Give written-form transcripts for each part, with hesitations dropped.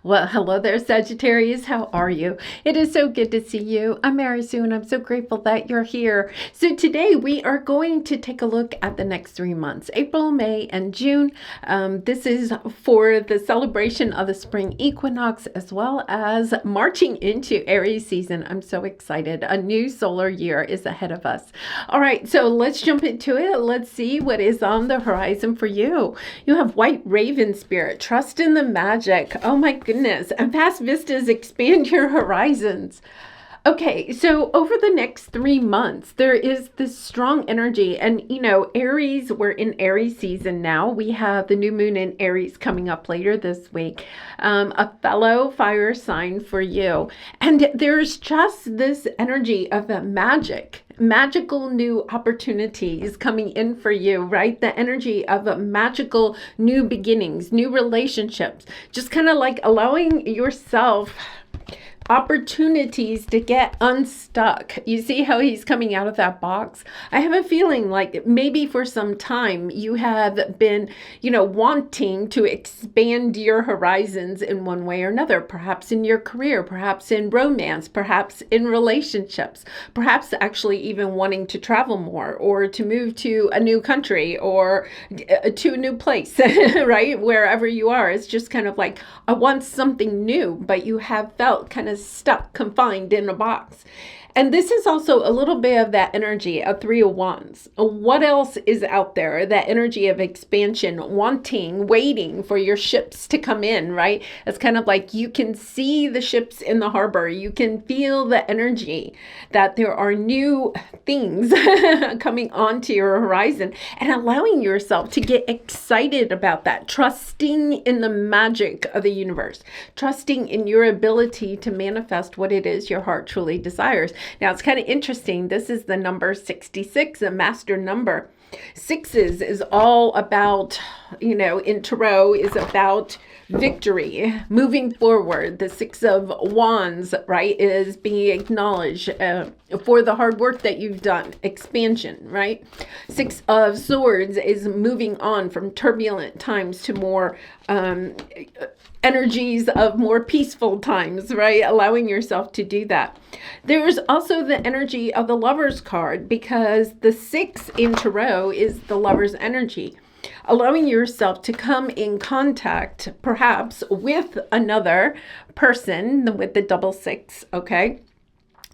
Well, hello there, Sagittarius. How are you? It is so good to see you. I'm Mary Sue, and I'm so grateful that you're here. So today we are going to take a look at the next 3 months, April, May, and June. This is for the celebration of the spring equinox, as well as marching into Aries season. I'm so excited. A new solar year is ahead of us. All right, so let's jump into it. Let's see what is on the horizon for you. You have White Raven Spirit. Trust in the magic. Oh my goodness. And past vistas expand your horizons. Okay, so over the next 3 months, there is this strong energy. And, Aries, we're in Aries season now. We have the new moon in Aries coming up later this week, a fellow fire sign for you. And there's just this energy of the magical new opportunities coming in for you, right? The energy of magical new beginnings, new relationships, just kind of like allowing yourself opportunities to get unstuck. You see how he's coming out of that box? I have a feeling like maybe for some time you have been, wanting to expand your horizons in one way or another, perhaps in your career, perhaps in romance, perhaps in relationships, perhaps actually even wanting to travel more or to move to a new country or to a new place, right? Wherever you are, it's just kind of like, I want something new, but you have felt kind of stuck, confined in a box. And this is also a little bit of that energy of 3 of Wands. What else is out there? That energy of expansion, wanting, waiting for your ships to come in, right? It's kind of like you can see the ships in the harbor. You can feel the energy that there are new things coming onto your horizon and allowing yourself to get excited about that, trusting in the magic of the universe, trusting in your ability to manifest what it is your heart truly desires. Now, it's kind of interesting. This is the number 66, a master number. Sixes is all about, in Tarot is about victory, moving forward. The 6 of Wands, right, is being acknowledged for the hard work that you've done, expansion, right? 6 of Swords is moving on from turbulent times to more energies of more peaceful times, right? Allowing yourself to do that. There's also the energy of the Lover's card, because the 6 in Tarot is the Lover's energy. Allowing yourself to come in contact, perhaps, with another person with the double 6, okay?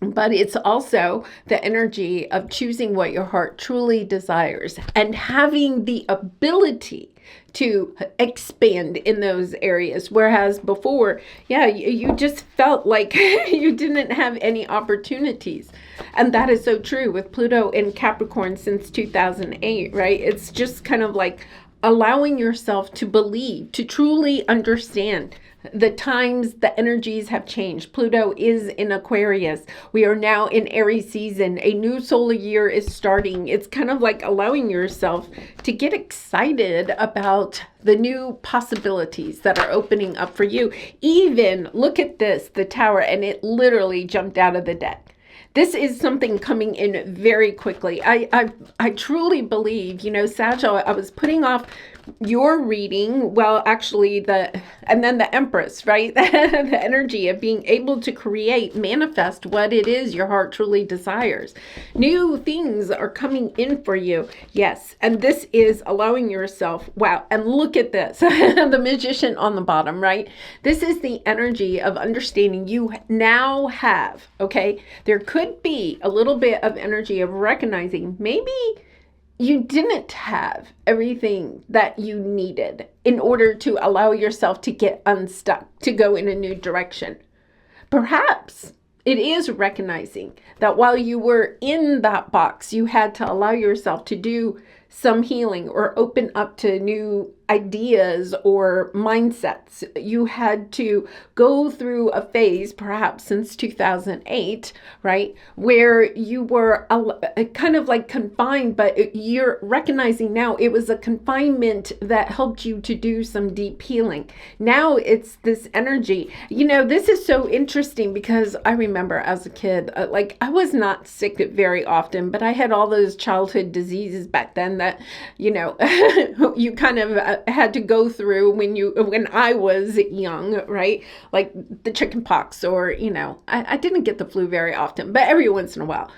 But it's also the energy of choosing what your heart truly desires and having the ability to expand in those areas. Whereas before, you just felt like you didn't have any opportunities. And that is so true with Pluto in Capricorn since 2008, right? It's just kind of like allowing yourself to believe, to truly understand the times, the energies have changed. Pluto is in Aquarius. We are now in Aries season. A new solar year is starting. It's kind of like allowing yourself to get excited about the new possibilities that are opening up for you. Even look at this, the Tower, and it literally jumped out of the deck. This is something coming in very quickly. I truly believe, Sag, I was putting off your reading, well, actually and then the Empress, right? The energy of being able to create, manifest what it is your heart truly desires. New things are coming in for you. Yes. And this is allowing yourself, wow. And look at this, the Magician on the bottom, right? This is the energy of understanding you now have, okay? There could be a little bit of energy of recognizing maybe you didn't have everything that you needed in order to allow yourself to get unstuck, to go in a new direction. Perhaps it is recognizing that while you were in that box, you had to allow yourself to do some healing or open up to new ideas or mindsets. You had to go through a phase, perhaps since 2008, right, where you were kind of like confined, but you're recognizing now it was a confinement that helped you to do some deep healing. Now it's this energy. This is so interesting because I remember as a kid, I was not sick very often, but I had all those childhood diseases back then that, you kind of had to go through when I was young, right? Like the chicken pox, or, I didn't get the flu very often, but every once in a while.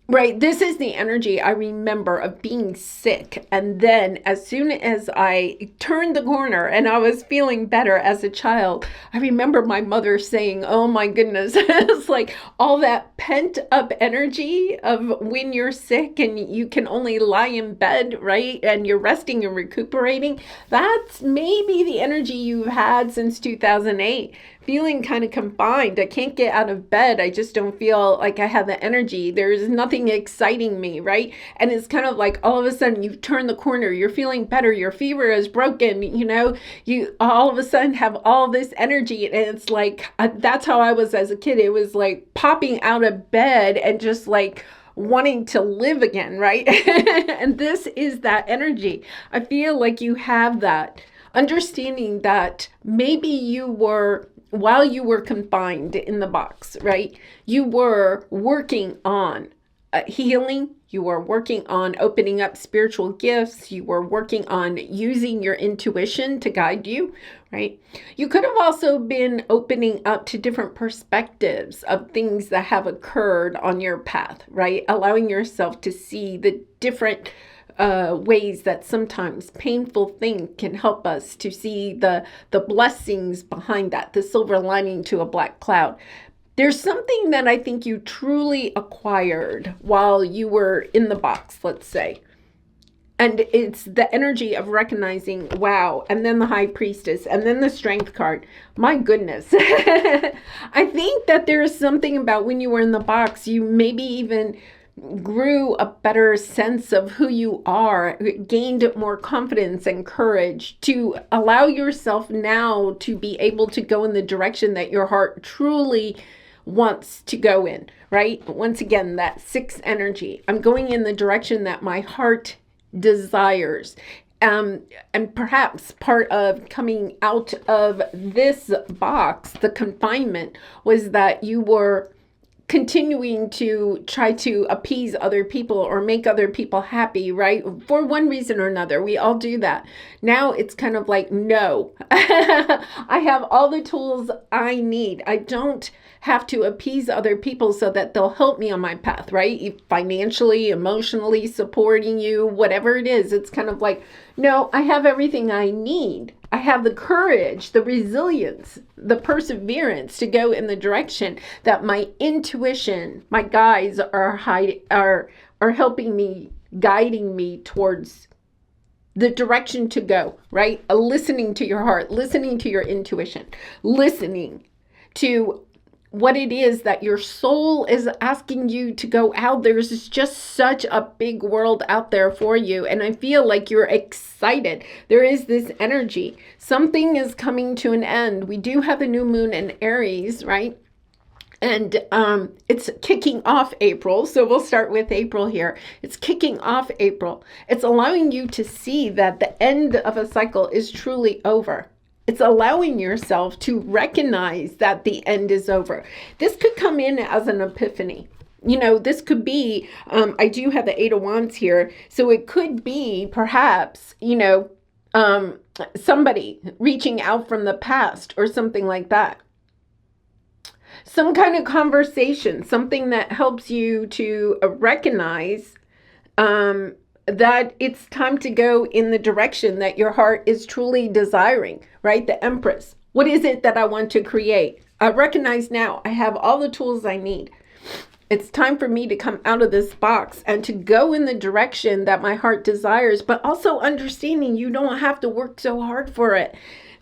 Right. This is the energy I remember of being sick. And then as soon as I turned the corner and I was feeling better as a child, I remember my mother saying, oh my goodness, it's like all that pent up energy of when you're sick and you can only lie in bed, right? And you're resting and recuperating. That's maybe the energy you've had since 2008. Feeling kind of confined. I can't get out of bed. I just don't feel like I have the energy. There's nothing exciting me, right? And it's kind of like all of a sudden you turn the corner, you're feeling better, your fever is broken, you all of a sudden have all this energy. And it's like, that's how I was as a kid. It was like popping out of bed and just like wanting to live again, right? And this is that energy. I feel like you have that. Understanding that maybe while you were confined in the box, right? You were working on healing. You were working on opening up spiritual gifts. You were working on using your intuition to guide you, right? You could have also been opening up to different perspectives of things that have occurred on your path, right? Allowing yourself to see the different ways that sometimes painful things can help us to see the blessings behind that, the silver lining to a black cloud. There's something that I think you truly acquired while you were in the box, let's say. And it's the energy of recognizing, wow, and then the High Priestess, and then the Strength card. My goodness. I think that there is something about when you were in the box, you maybe even grew a better sense of who you are, gained more confidence and courage to allow yourself now to be able to go in the direction that your heart truly wants to go in, right? Once again, that 6 energy. I'm going in the direction that my heart desires. And perhaps part of coming out of this box, the confinement, was that you were continuing to try to appease other people or make other people happy, right? For one reason or another. We all do that. Now it's kind of like, no, I have all the tools I need. I don't have to appease other people so that they'll help me on my path, right? Financially, emotionally supporting you, whatever it is. It's kind of like, no, I have everything I need. I have the courage, the resilience, the perseverance to go in the direction that my intuition, my guides are helping me, guiding me towards the direction to go, right? Listening to your heart, listening to your intuition, listening to what it is that your soul is asking you to go out. There's just such a big world out there for you. And I feel like you're excited. There is this energy. Something is coming to an end. We do have a new moon in Aries, right? And it's kicking off April. So we'll start with April here. It's kicking off April. It's allowing you to see that the end of a cycle is truly over. It's allowing yourself to recognize that the end is over. This could come in as an epiphany. This could be, I do have the 8 of Wands here. So it could be perhaps, somebody reaching out from the past or something like that. Some kind of conversation, something that helps you to recognize that it's time to go in the direction that your heart is truly desiring, right? The Empress. What is it that I want to create? I recognize now I have all the tools I need. It's time for me to come out of this box and to go in the direction that my heart desires, but also understanding you don't have to work so hard for it.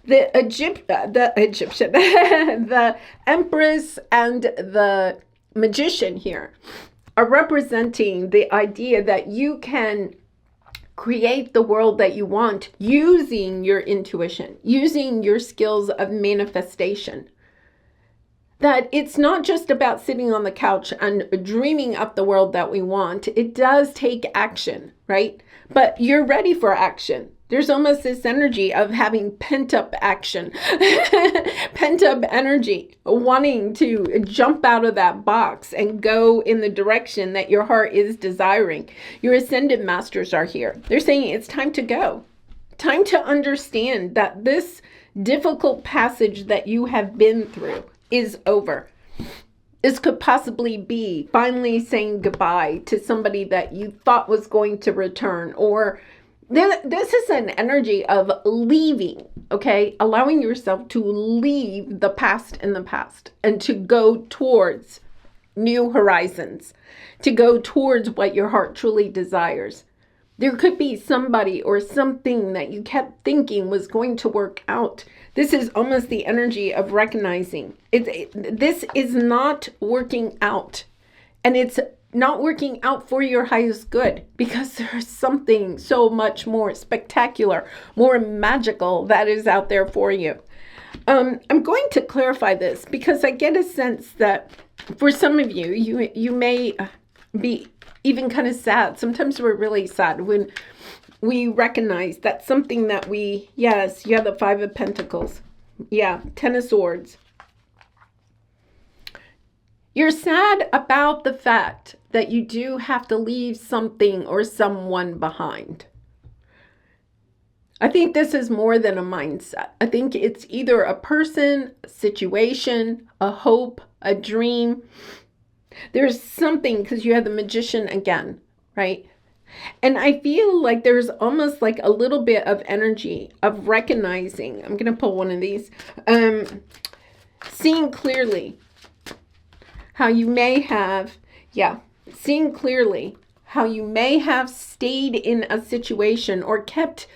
The Egyptian, the Empress and the Magician here are representing the idea that you can create the world that you want using your intuition, using your skills of manifestation. That it's not just about sitting on the couch and dreaming up the world that we want. It does take action, right? But you're ready for action. There's almost this energy of having pent-up action, pent-up energy, wanting to jump out of that box and go in the direction that your heart is desiring. Your ascended masters are here. They're saying it's time to go. Time to understand that this difficult passage that you have been through is over. This could possibly be finally saying goodbye to somebody that you thought was going to return, or this is an energy of leaving, okay? Allowing yourself to leave the past in the past and to go towards new horizons, to go towards what your heart truly desires. There could be somebody or something that you kept thinking was going to work out. This is almost the energy of recognizing this is not working out, and it's not working out for your highest good, because there's something so much more spectacular, more magical that is out there for you. I'm going to clarify this because I get a sense that for some of you, you may be even kind of sad. Sometimes we're really sad when we recognize that something that yes, you have the Five of Pentacles. Yeah, Ten of Swords. You're sad about the fact that you do have to leave something or someone behind. I think this is more than a mindset. I think it's either a person, a situation, a hope, a dream. There's something, because you have the Magician again, right? And I feel like there's almost like a little bit of energy of recognizing. I'm going to pull one of these. Seeing clearly how you may have, seeing clearly how you may have stayed in a situation or kept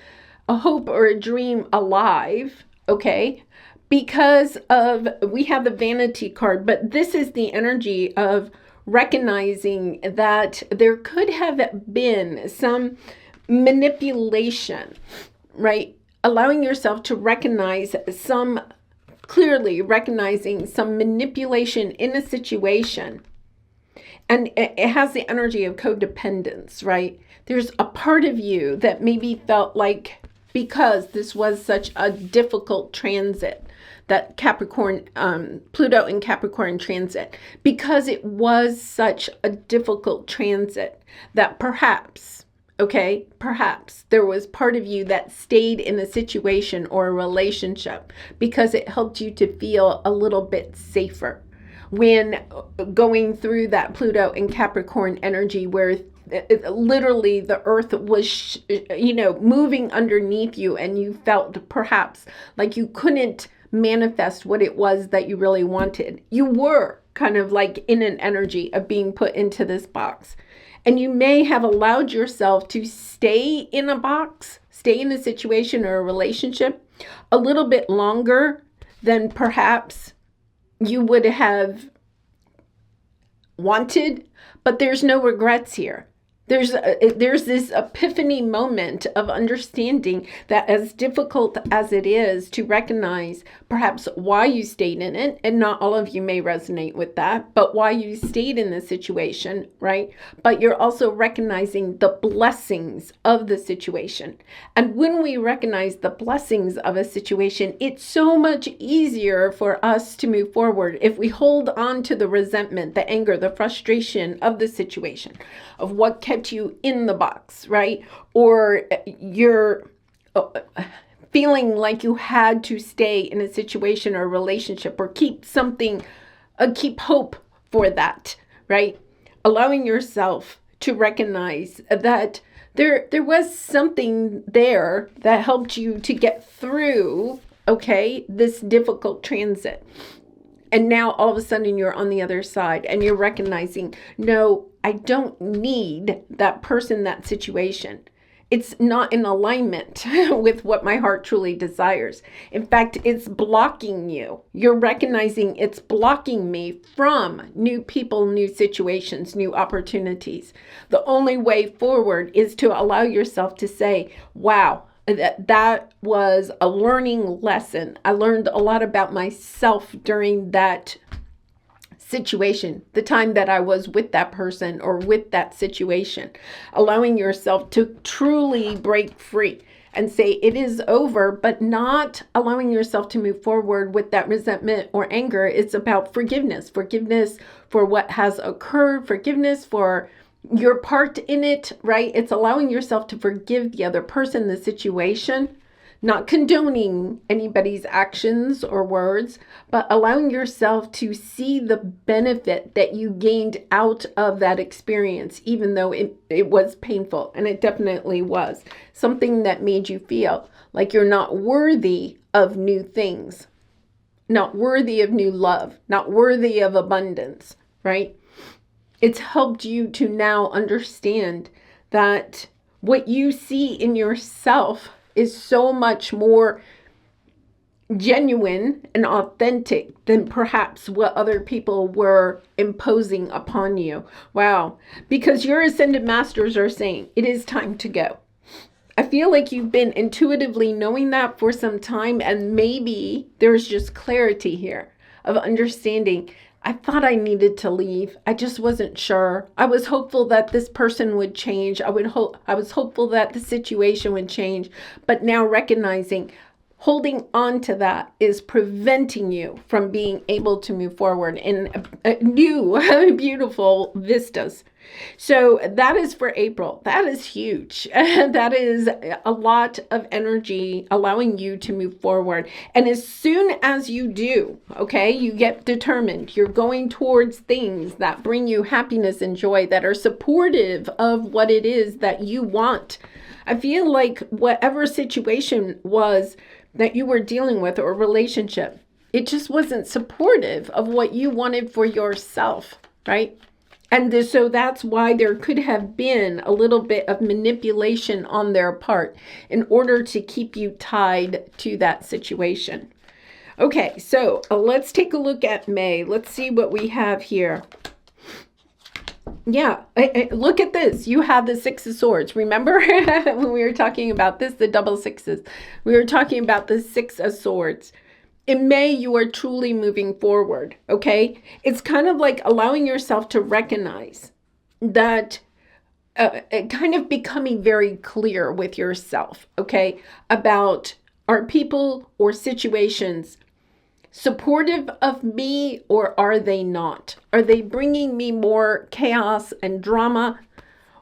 a hope or a dream alive, okay? Because we have the Vanity card, but this is the energy of recognizing that there could have been some manipulation, right? Allowing yourself to recognize clearly recognizing some manipulation in a situation. And it has the energy of codependence, right? There's a part of you that maybe felt like, because this was such a difficult transit, that Capricorn, Pluto in Capricorn transit, because it was such a difficult transit, that perhaps there was part of you that stayed in a situation or a relationship because it helped you to feel a little bit safer when going through that Pluto and Capricorn energy, where literally the earth was, moving underneath you, and you felt perhaps like you couldn't manifest what it was that you really wanted. You were kind of like in an energy of being put into this box. And you may have allowed yourself to stay in a box, stay in a situation or a relationship a little bit longer than perhaps you would have wanted, but there's no regrets here. There's this epiphany moment of understanding that, as difficult as it is to recognize perhaps why you stayed in it, and not all of you may resonate with that, but why you stayed in the situation, right? But you're also recognizing the blessings of the situation. And when we recognize the blessings of a situation, it's so much easier for us to move forward. If we hold on to the resentment, the anger, the frustration of the situation, of what kept you in the box, right? Or you're feeling like you had to stay in a situation or a relationship, or keep hope for that, right? Allowing yourself to recognize that there was something there that helped you to get through, okay, this difficult transit. And now all of a sudden you're on the other side, and you're recognizing, no, I don't need that person, that situation. It's not in alignment with what my heart truly desires. In fact, it's blocking you. You're recognizing it's blocking me from new people, new situations, new opportunities. The only way forward is to allow yourself to say, wow, that was a learning lesson. I learned a lot about myself during that situation, the time that I was with that person or with that situation. Allowing yourself to truly break free and say it is over, but not allowing yourself to move forward with that resentment or anger. It's about forgiveness for what has occurred, forgiveness for your part in it, right? It's allowing yourself to forgive the other person, the situation, not condoning anybody's actions or words, but allowing yourself to see the benefit that you gained out of that experience, even though it was painful. And it definitely was something that made you feel like you're not worthy of new things, not worthy of new love, not worthy of abundance, right? It's helped you to now understand that what you see in yourself is so much more genuine and authentic than perhaps what other people were imposing upon you. Wow. Because your ascended masters are saying it is time to go. I feel like you've been intuitively knowing that for some time, and maybe there's just clarity here of understanding. I thought I needed to leave. I just wasn't sure. I was hopeful that this person would change. I was hopeful that the situation would change. But now recognizing holding on to that is preventing you from being able to move forward in new, beautiful vistas. So that is for April. That is huge. That is a lot of energy allowing you to move forward. And as soon as you do, okay, you get determined, you're going towards things that bring you happiness and joy, that are supportive of what it is that you want. I feel like whatever situation was that you were dealing with or relationship, it just wasn't supportive of what you wanted for yourself, right? And so that's why there could have been a little bit of manipulation on their part in order to keep you tied to that situation. Okay, so let's take a look at May. Let's see what we have here. Yeah, look at this. You have the Six of Swords. Remember when we were talking about this, the double sixes? We were talking about the Six of Swords. In May, you are truly moving forward, okay? It's kind of like allowing yourself to recognize that, kind of becoming very clear with yourself, okay? About, are people or situations supportive of me, or are they not? Are they bringing me more chaos and drama?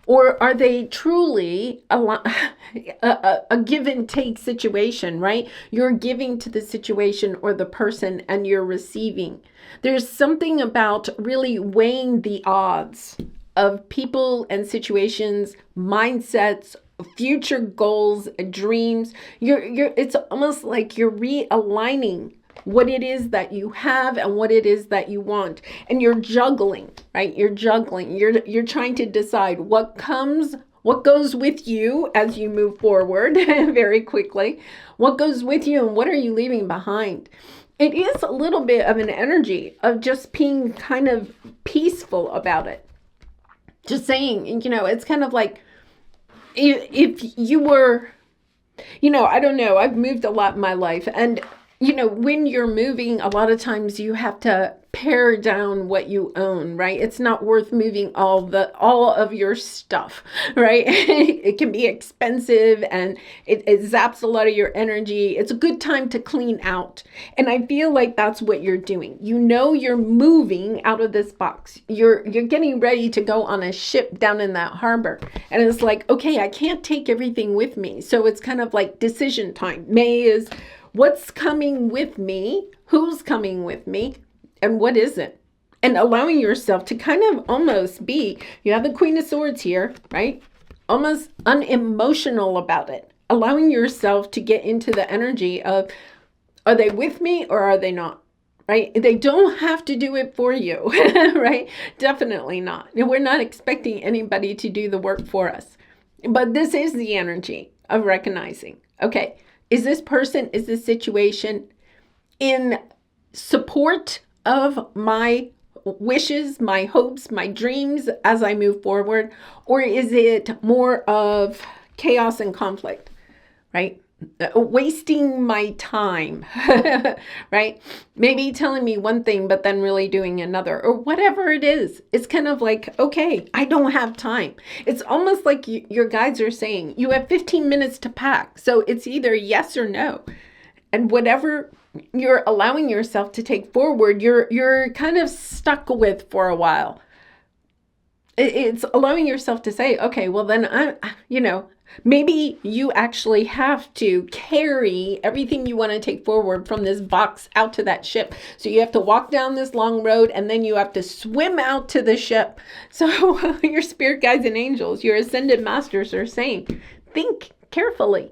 Or are they truly a give and take situation, right? You're giving to the situation or the person and you're receiving. There's something about really weighing the odds of people and situations, mindsets, future goals, dreams. It's almost like you're realigning what it is that you have and what it is that you want. And you're juggling, right? You're juggling. You're trying to decide what goes with you as you move forward very quickly. What goes with you and what are you leaving behind? It is a little bit of an energy of just being kind of peaceful about it. Just saying, it's kind of like if you were, I don't know, I've moved a lot in my life, and when you're moving, a lot of times you have to pare down what you own, right? It's not worth moving all of your stuff, right? It can be expensive and it zaps a lot of your energy. It's a good time to clean out. And I feel like that's what you're doing. You're moving out of this box. You're getting ready to go on a ship down in that harbor. And it's like, okay, I can't take everything with me. So it's kind of like decision time. May is what's coming with me, who's coming with me, and what isn't. And allowing yourself to kind of almost be, you have the Queen of Swords here, right? Almost unemotional about it. Allowing yourself to get into the energy of, are they with me or are they not? Right? They don't have to do it for you, right? Definitely not. We're not expecting anybody to do the work for us. But this is the energy of recognizing, okay, is this person, is this situation in support of my wishes, my hopes, my dreams as I move forward? Or is it more of chaos and conflict, right? wasting my time, right? Maybe telling me one thing, but then really doing another, or whatever it is. It's kind of like, okay, I don't have time. It's almost like your guides are saying, you have 15 minutes to pack. So it's either yes or no. And whatever you're allowing yourself to take forward, you're kind of stuck with for a while. It's allowing yourself to say, okay, well then maybe you actually have to carry everything you want to take forward from this box out to that ship. So you have to walk down this long road, and then you have to swim out to the ship. So your spirit guides and angels, your ascended masters are saying, think carefully.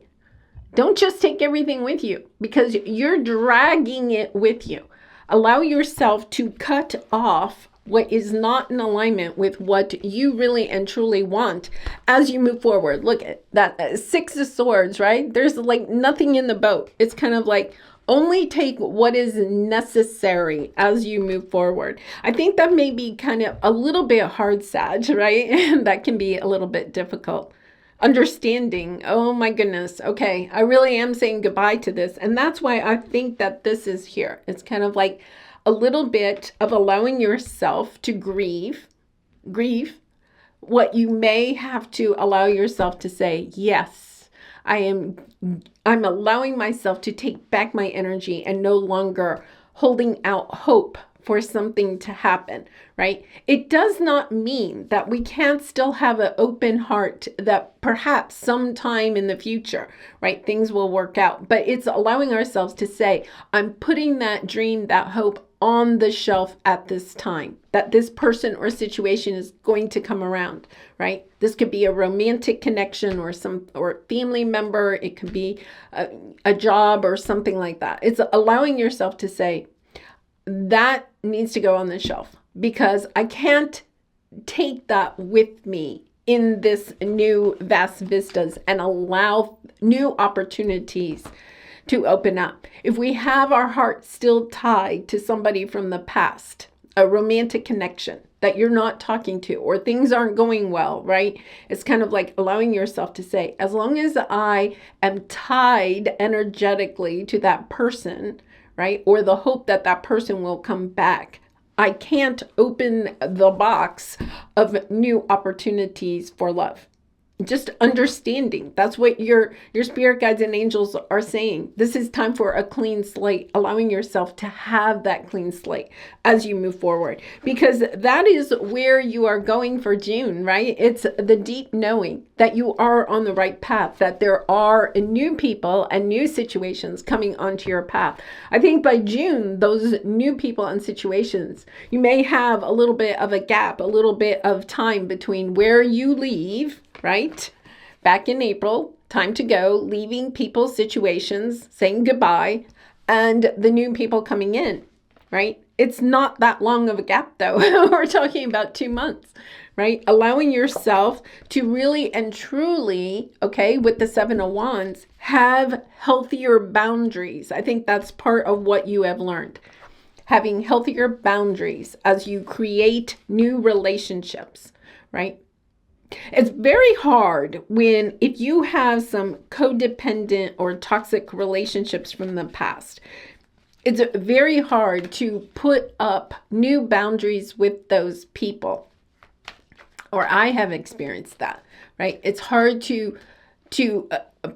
Don't just take everything with you, because you're dragging it with you. Allow yourself to cut off what is not in alignment with what you really and truly want as you move forward. Look at that 6 of Swords, right? There's like nothing in the boat. It's kind of like only take what is necessary as you move forward. I think that may be kind of a little bit hard, Sag, right? That can be a little bit difficult. Understanding, oh my goodness, okay, I really am saying goodbye to this. And that's why I think that this is here. It's kind of like a little bit of allowing yourself to grieve what you may have to allow yourself to say, yes, I'm allowing myself to take back my energy and no longer holding out hope for something to happen, right? It does not mean that we can't still have an open heart that perhaps sometime in the future, right, things will work out. But it's allowing ourselves to say, I'm putting that dream, that hope on the shelf at this time, that this person or situation is going to come around, right? This could be a romantic connection or family member. It could be a job or something like that. It's allowing yourself to say, that needs to go on the shelf, because I can't take that with me in this new vast vistas and allow new opportunities to open up. If we have our heart still tied to somebody from the past, a romantic connection that you're not talking to, or things aren't going well, right? It's kind of like allowing yourself to say, as long as I am tied energetically to that person, right? Or the hope that that person will come back, I can't open the box of new opportunities for love. Just understanding. That's what your spirit guides and angels are saying. This is time for a clean slate, allowing yourself to have that clean slate as you move forward, because that is where you are going for June, right? It's the deep knowing that you are on the right path, that there are new people and new situations coming onto your path. I think by June, those new people and situations, you may have a little bit of a gap, a little bit of time between where you leave, right? Back in April, time to go, leaving people's situations, saying goodbye, and the new people coming in, right? It's not that long of a gap though. We're talking about 2 months, right? Allowing yourself to really and truly, okay, with the 7 of Wands, have healthier boundaries. I think that's part of what you have learned. Having healthier boundaries as you create new relationships, right? It's very hard if you have some codependent or toxic relationships from the past. It's very hard to put up new boundaries with those people. Or I have experienced that, right? It's hard to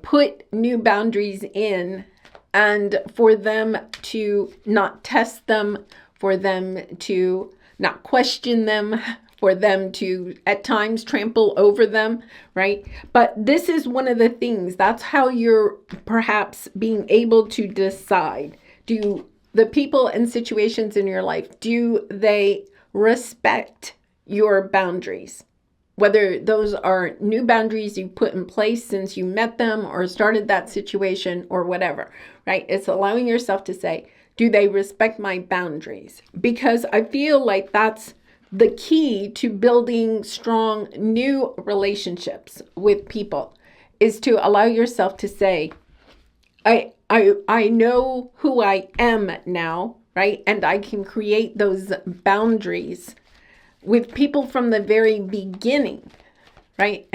put new boundaries in, and for them to not test them, for them to not question them, for them to at times trample over them, right? But this is one of the things, that's how you're perhaps being able to decide, do the people and situations in your life, do they respect your boundaries? Whether those are new boundaries you put in place since you met them or started that situation or whatever, right? It's allowing yourself to say, do they respect my boundaries? Because I feel like that's the key to building strong new relationships with people, is to allow yourself to say, I know who I am now, right? And I can create those boundaries with people from the very beginning, right?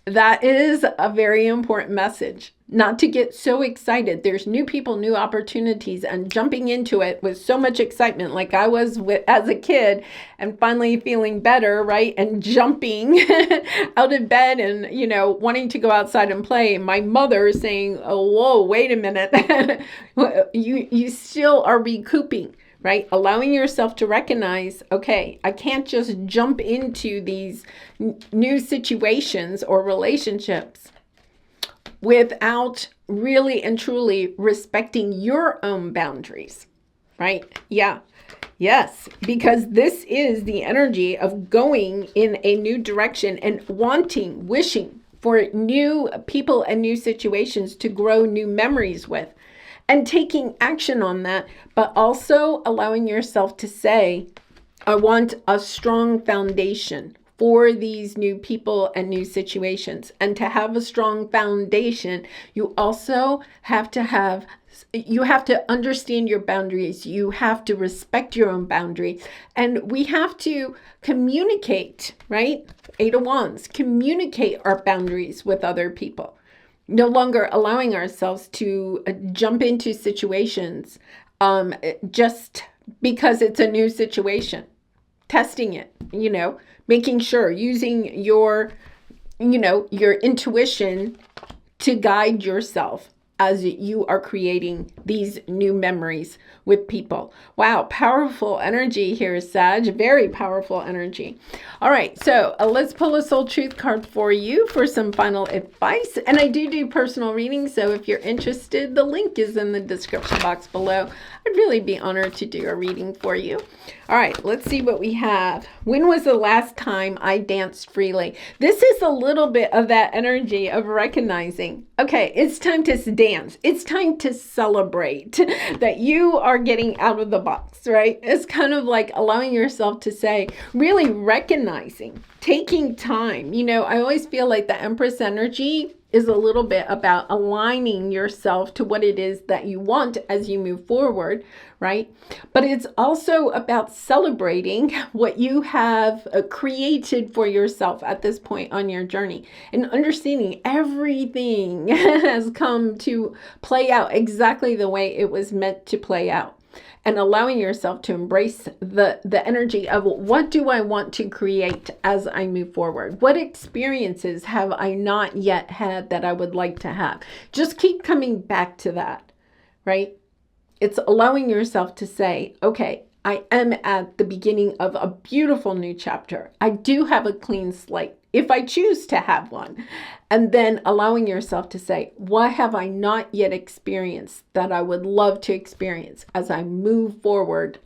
That is a very important message, not to get so excited. There's new people, new opportunities, and jumping into it with so much excitement, like I was as a kid, and finally feeling better, right? And jumping out of bed and, wanting to go outside and play. My mother saying, oh, whoa, wait a minute. you still are recouping, right? Allowing yourself to recognize, okay, I can't just jump into these new situations or relationships without really and truly respecting your own boundaries, right? Yeah. Yes, because this is the energy of going in a new direction and wanting, wishing for new people and new situations to grow new memories with, and taking action on that, but also allowing yourself to say, I want a strong foundation for these new people and new situations. And to have a strong foundation, you also have to understand your boundaries. You have to respect your own boundaries. And we have to communicate, right? Eight of Wands, communicate our boundaries with other people. No longer allowing ourselves to jump into situations just because it's a new situation. Testing it, making sure, using your intuition to guide yourself as you are creating these new memories with people. Wow, powerful energy here, Sag. Very powerful energy. All right, so let's pull a soul truth card for you for some final advice. And I do personal readings, so if you're interested, the link is in the description box below. I'd really be honored to do a reading for you. All right, let's see what we have. When was the last time I danced freely? This is a little bit of that energy of recognizing, okay, it's time to dance. It's time to celebrate that you are getting out of the box, right? It's kind of like allowing yourself to say, really recognizing, taking time. I always feel like the Empress energy is a little bit about aligning yourself to what it is that you want as you move forward, right? But it's also about celebrating what you have created for yourself at this point on your journey, and understanding everything has come to play out exactly the way it was meant to play out. And allowing yourself to embrace the energy of, what do I want to create as I move forward? What experiences have I not yet had that I would like to have? Just keep coming back to that, right? It's allowing yourself to say, okay, I am at the beginning of a beautiful new chapter. I do have a clean slate, if I choose to have one. And then allowing yourself to say, what have I not yet experienced that I would love to experience as I move forward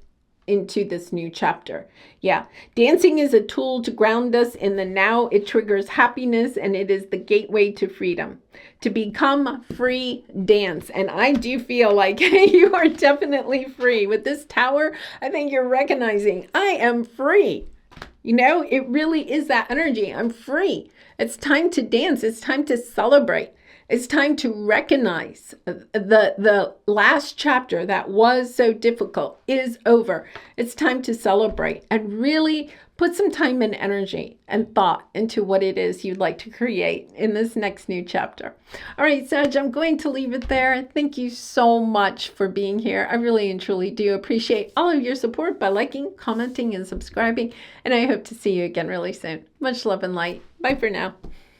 into this new chapter? Yeah, dancing is a tool to ground us in the now. It triggers happiness, and it is the gateway to freedom. To become free, dance. And I do feel like you are definitely free. With this tower, I think you're recognizing, I am free. It really is that energy. I'm free. It's time to dance. It's time to celebrate. It's time to recognize the last chapter that was so difficult is over. It's time to celebrate and really put some time and energy and thought into what it is you'd like to create in this next new chapter. All right, Sag, I'm going to leave it there. Thank you so much for being here. I really and truly do appreciate all of your support by liking, commenting, and subscribing. And I hope to see you again really soon. Much love and light. Bye for now.